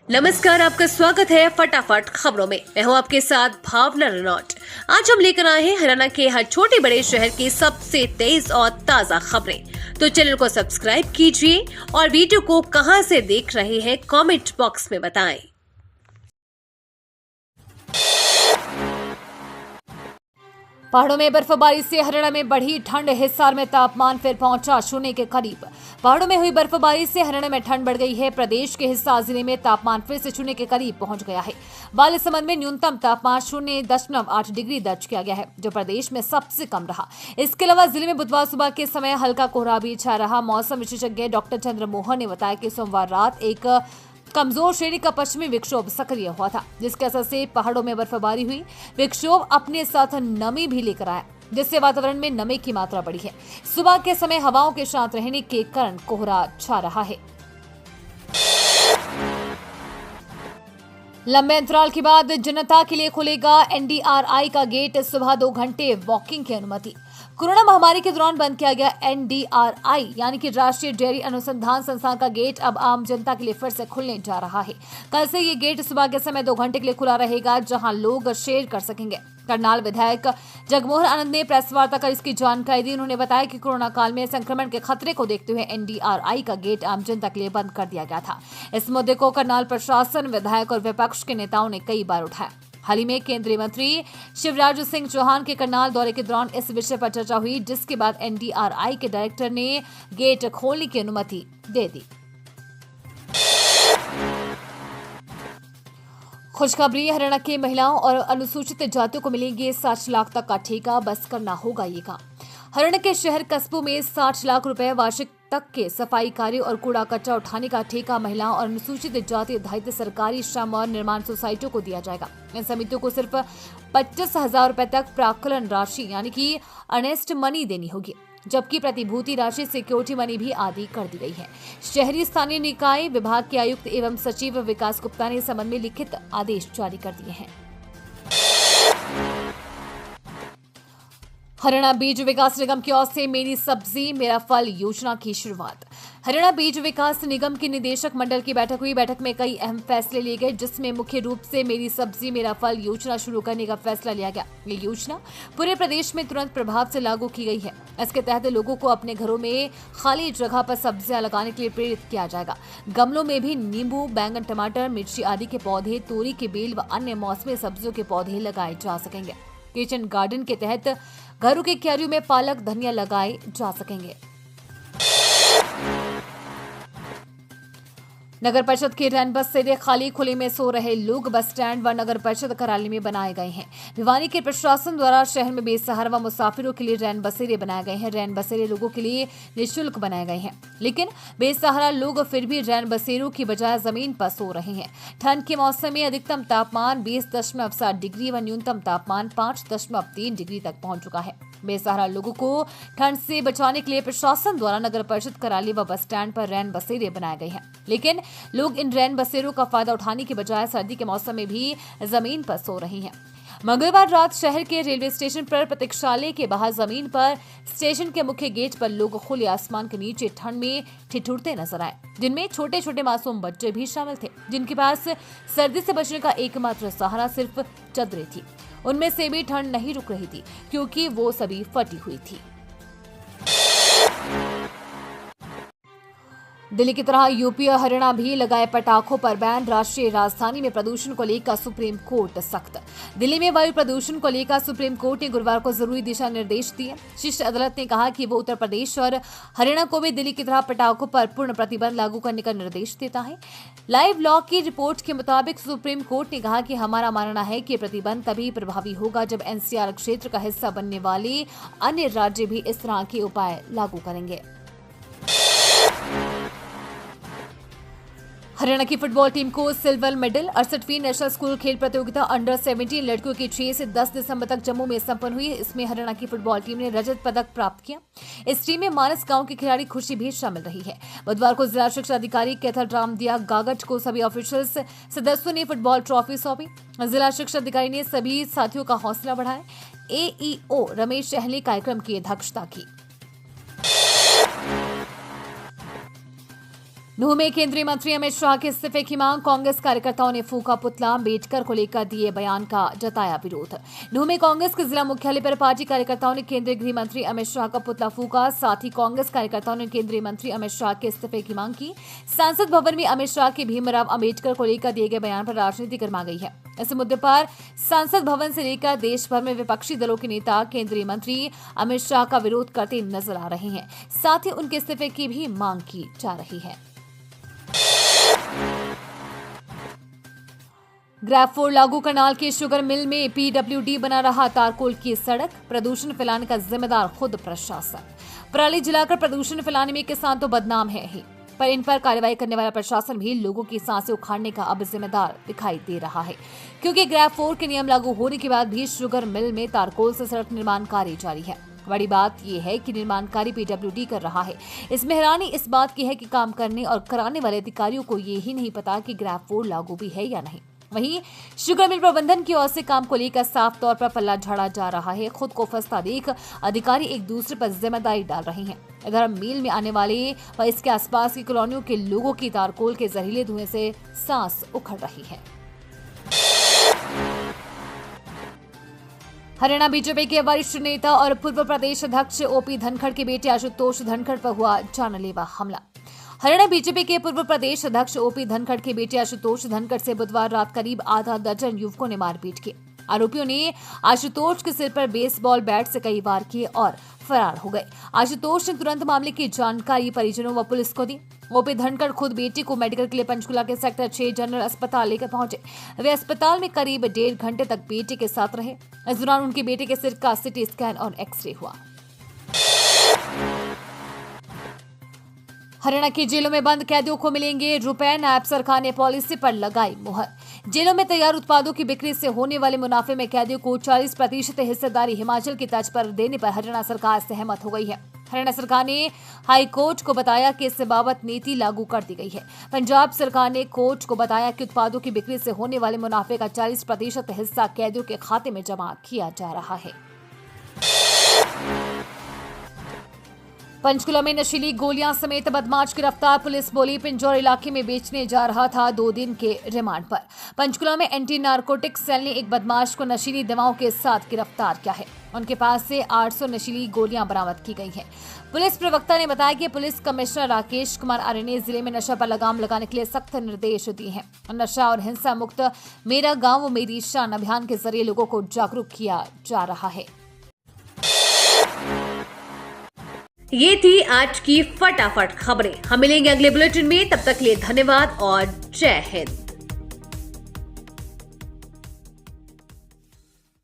नमस्कार, आपका स्वागत है फटाफट खबरों में। मैं हूं आपके साथ भावना रनौट। आज हम लेकर आए हैं हरियाणा के हर छोटे बड़े शहर की सबसे तेज और ताजा खबरें। तो चैनल को सब्सक्राइब कीजिए और वीडियो को कहां से देख रहे हैं कमेंट बॉक्स में बताएं। पहाड़ों में बर्फबारी से हरियाणा में बढ़ी ठंड। हिसार में तापमान फिर पहुंचा शून्य के करीब। पहाड़ों में हुई बर्फबारी से हरियाणा में ठंड बढ़ गई है। प्रदेश के हिसार जिले में तापमान फिर से शून्य के करीब पहुंच गया है। बालसमंद में न्यूनतम तापमान 0.8 डिग्री दर्ज किया गया है, जो प्रदेश में सबसे कम रहा। इसके अलावा जिले में बुधवार सुबह के समय हल्का कोहरा भी छा रहा। मौसम विशेषज्ञ डॉक्टर चंद्रमोहन ने बताया कि सोमवार रात एक कमजोर श्रेणी का पश्चिमी विक्षोभ सक्रिय हुआ था, जिसके असर से पहाड़ों में बर्फबारी हुई। विक्षोभ अपने साथ नमी भी लेकर आया, जिससे वातावरण में नमी की मात्रा बढ़ी है। सुबह के समय हवाओं के शांत रहने के कारण कोहरा छा रहा है। लंबे अंतराल के बाद जनता के लिए खुलेगा एनडीआरआई का गेट। सुबह 2 घंटे वॉकिंग की अनुमति। कोरोना महामारी के दौरान बंद किया गया एनडीआरआई यानी कि राष्ट्रीय डेयरी अनुसंधान संस्थान का गेट अब आम जनता के लिए फिर से खुलने जा रहा है। कल से ये गेट सुबह के समय 2 घंटे के लिए खुला रहेगा, जहां लोग शेयर कर सकेंगे। करनाल विधायक जगमोहन आनंद ने प्रेस वार्ता कर इसकी जानकारी दी। उन्होंने बताया कि कोरोना काल में संक्रमण के खतरे को देखते हुए एनडीआरआई का गेट आम जनता के लिए बंद कर दिया गया था। इस मुद्दे को करनाल प्रशासन, विधायक और विपक्ष के नेताओं ने कई बार उठाया। हाल ही में केंद्रीय मंत्री शिवराज सिंह चौहान के करनाल दौरे के दौरान इस विषय पर चर्चा हुई, जिसके बाद एनडीआरआई के डायरेक्टर ने गेट खोलने की अनुमति दे दी। खुशखबरी, हरियाणा के महिलाओं और अनुसूचित जातियों को मिलेंगे 60 लाख तक का ठेका। बस करना होगा ये काम। हरियाणा के शहर कस्बों में 60 लाख रुपए वार्षिक तक के सफाई कार्य और कूड़ा कचरा उठाने का ठेका महिलाओं और अनुसूचित जाति आधारित सरकारी श्रम और निर्माण सोसाइटियों को दिया जाएगा। इन समितियों को सिर्फ 25,000 रुपए तक प्राक्कलन राशि यानी कि अर्नेस्ट मनी देनी होगी, जबकि प्रतिभूति राशि सिक्योरिटी मनी भी आदि कर दी गई है। शहरी स्थानीय निकाय विभाग के आयुक्त एवं सचिव विकास गुप्ता ने इस संबंध में लिखित आदेश जारी कर दिए हैं। हरियाणा बीज विकास निगम की ओर से मेरी सब्जी मेरा फल योजना की शुरुआत। हरियाणा बीज विकास निगम की निदेशक मंडल की बैठक हुई। बैठक में कई अहम फैसले लिए गए, जिसमें मुख्य रूप से मेरी सब्जी मेरा फल योजना शुरू करने का फैसला लिया गया। ये योजना पूरे प्रदेश में तुरंत प्रभाव से लागू की गई है। इसके तहत लोगों को अपने घरों में खाली जगह पर सब्जियां लगाने के लिए प्रेरित किया जाएगा। गमलों में भी नींबू, बैंगन, टमाटर, मिर्ची आदि के पौधे, तोरी के बेल व अन्य मौसमी सब्जियों के पौधे लगाए जा सकेंगे। किचन गार्डन के तहत घरों के क्यारियों में पालक, धनिया लगाए जा सकेंगे। नगर परिषद के रैन बसेरे खाली खुले में सो रहे लोग बस स्टैंड व नगर परिषद कार्यालय में बनाए गए हैं। भिवानी के प्रशासन द्वारा शहर में बेसहारा व मुसाफिरों के लिए रैन बसेरे बनाए गए हैं। रैन बसेरे लोगों के लिए निःशुल्क बनाए गए हैं, लेकिन बेसहारा लोग फिर भी रैन बसेरों की बजाय जमीन पर सो रहे हैं। ठंड के मौसम में अधिकतम तापमान 20.7 डिग्री व न्यूनतम तापमान 5.3 डिग्री तक पहुंच चुका है। बेसहारा लोगों को ठंड से बचाने के लिए प्रशासन द्वारा नगर परिषद कार्यालय व बस स्टैंड पर रैन बसेरे बनाए गए हैं, लेकिन लोग इन रैन बसेरों का फायदा उठाने के बजाय सर्दी के मौसम में भी जमीन पर सो रहे हैं। मंगलवार रात शहर के रेलवे स्टेशन पर प्रतीक्षालय के बाहर जमीन पर स्टेशन के मुख्य गेट पर लोग खुले आसमान के नीचे ठंड में ठिठुरते नजर आए, जिनमें छोटे छोटे मासूम बच्चे भी शामिल थे, जिनके पास सर्दी से बचने का एकमात्र सहारा सिर्फ चादरें थी। उनमें से भी ठंड नहीं रुक रही थी, क्योंकि वो सभी फटी हुई थी। दिल्ली की तरह यूपी और हरियाणा भी लगाए पटाखों पर बैन। राष्ट्रीय राजधानी में प्रदूषण को लेकर सुप्रीम कोर्ट सख्त। दिल्ली में वायु प्रदूषण को लेकर सुप्रीम कोर्ट ने गुरुवार को जरूरी दिशा निर्देश दिए। शीर्ष अदालत ने कहा कि वो उत्तर प्रदेश और हरियाणा को भी दिल्ली की तरह पटाखों पर पूर्ण प्रतिबंध लागू करने का निर्देश देता है। लाइव लॉ की रिपोर्ट के मुताबिक सुप्रीम कोर्ट ने कहा कि हमारा मानना है कि प्रतिबंध तभी प्रभावी होगा जब एनसीआर क्षेत्र का हिस्सा बनने वाले अन्य राज्य भी इस तरह के उपाय लागू करेंगे। हरियाणा की फुटबॉल टीम को सिल्वर मेडल। 68वीं नेशनल स्कूल खेल प्रतियोगिता अंडर 17 लड़कियों की 6 से 10 दिसंबर तक जम्मू में संपन्न हुई। इसमें हरियाणा की फुटबॉल टीम ने रजत पदक प्राप्त किया। इस टीम में मानस गांव की खिलाड़ी खुशी भी शामिल रही है। बुधवार को जिला शिक्षा अधिकारी कैथल रामदिया गागट को सभी ऑफिशियल्स सदस्यों ने फुटबॉल ट्रॉफी सौंपी। जिला शिक्षा अधिकारी ने सभी साथियों का हौसला बढ़ाया। एईओ रमेश शहले कार्यक्रम की अध्यक्षता की। नूंह में केंद्रीय मंत्री अमित शाह के इस्तीफे की मांग, कांग्रेस कार्यकर्ताओं ने फूका पुतला, अम्बेडकर को लेकर दिए बयान का जताया विरोध। नूंह में कांग्रेस के जिला मुख्यालय पर पार्टी कार्यकर्ताओं ने केंद्रीय गृह मंत्री अमित शाह का पुतला फूका। साथ ही कांग्रेस कार्यकर्ताओं ने केंद्रीय मंत्री अमित शाह के इस्तीफे की मांग की। सांसद भवन में अमित शाह के भीमराव अम्बेडकर को लेकर दिए गए बयान पर राजनीति गर्मा गई है। इस मुद्दे पर सांसद भवन से लेकर देश भर में विपक्षी दलों के नेता केंद्रीय मंत्री अमित शाह का विरोध करते नजर आ रहे हैं। साथ ही उनके इस्तीफे की भी मांग की जा रही है। ग्रैफ-4 लागू करनाल के शुगर मिल में पीडब्ल्यूडी बना रहा तारकोल की सड़क, प्रदूषण फैलाने का जिम्मेदार खुद प्रशासन। पराली जलाकर प्रदूषण फैलाने में किसान तो बदनाम है ही, पर इन पर कार्रवाई करने वाला प्रशासन भी लोगों की सांसें उखाड़ने का अब जिम्मेदार दिखाई दे रहा है, क्योंकि ग्रैफ-4 के नियम लागू होने के बाद भी शुगर मिल में तारकोल से सड़क निर्माण कार्य जारी है। बड़ी बात यह है कि निर्माण कार्य पीडब्ल्यूडी कर रहा है। इसमें हैरानी इस बात की है कि काम करने और कराने वाले अधिकारियों को ये ही नहीं पता कि ग्रैफ-4 लागू भी है या नहीं। वहीं शुगर मिल प्रबंधन की ओर से काम को लेकर साफ तौर पर पल्ला झाड़ा जा रहा है। खुद को फंसता देख अधिकारी एक दूसरे पर जिम्मेदारी डाल रहे हैं। इधर मिल में आने वाले व इसके आसपास की कॉलोनियों के लोगों की तारकोल के जहरीले धुएं से सांस उखड़ रही है। हरियाणा बीजेपी के वरिष्ठ नेता और पूर्व प्रदेश अध्यक्ष ओपी धनखड़ के बेटे आशुतोष धनखड़ पर हुआ जानलेवा हमला। हरियाणा बीजेपी के पूर्व प्रदेश अध्यक्ष ओपी धनखड़ के बेटे आशुतोष धनखड़ से बुधवार रात करीब आधा दर्जन युवकों ने मारपीट की। आरोपियों ने आशुतोष के सिर पर बेसबॉल बैट से कई वार किए और फरार हो गए। आशुतोष ने तुरंत मामले की जानकारी परिजनों व पुलिस को दी। ओपी धनखड़ खुद बेटे को मेडिकल के लिए पंचकुला के सेक्टर 6 जनरल अस्पताल लेकर पहुंचे। वे अस्पताल में करीब 1.5 घंटे तक बेटे के साथ रहे। इस दौरान उनके बेटे के सिर का सीटी स्कैन और एक्सरे हुआ। हरियाणा की जेलों में बंद कैदियों को मिलेंगे रुपए, नायब सरकार ने पॉलिसी पर लगाई मुहर। जेलों में तैयार उत्पादों की बिक्री से होने वाले मुनाफे में कैदियों को 40% हिस्सेदारी हिमाचल की तर्ज पर देने पर हरियाणा सरकार सहमत हो गई है। हरियाणा सरकार ने हाई कोर्ट को बताया कि इस बाबत नीति लागू कर दी गई है। पंजाब सरकार ने कोर्ट को बताया कि उत्पादों की बिक्री से होने वाले मुनाफे का 40% हिस्सा कैदियों के खाते में जमा किया जा रहा है। पंचकुला में नशीली गोलियां समेत बदमाश गिरफ्तार, पुलिस बोली पिंजौर इलाके में बेचने जा रहा था, 2 दिन के रिमांड पर। पंचकुला में एंटी नारकोटिक सेल ने एक बदमाश को नशीली दवाओं के साथ गिरफ्तार किया है। उनके पास से 800 नशीली गोलियां बरामद की गई हैं। पुलिस प्रवक्ता ने बताया कि पुलिस कमिश्नर राकेश कुमार आर्य ने जिले में नशा पर लगाम लगाने के लिए सख्त निर्देश दिए हैं। नशा और हिंसा मुक्त मेरा गांव मेरी शान अभियान के जरिए लोगों को जागरूक किया जा रहा है। ये थी आज की फटाफट खबरें। हम मिलेंगे अगले बुलेटिन में, तब तक के लिए धन्यवाद और जय हिंद।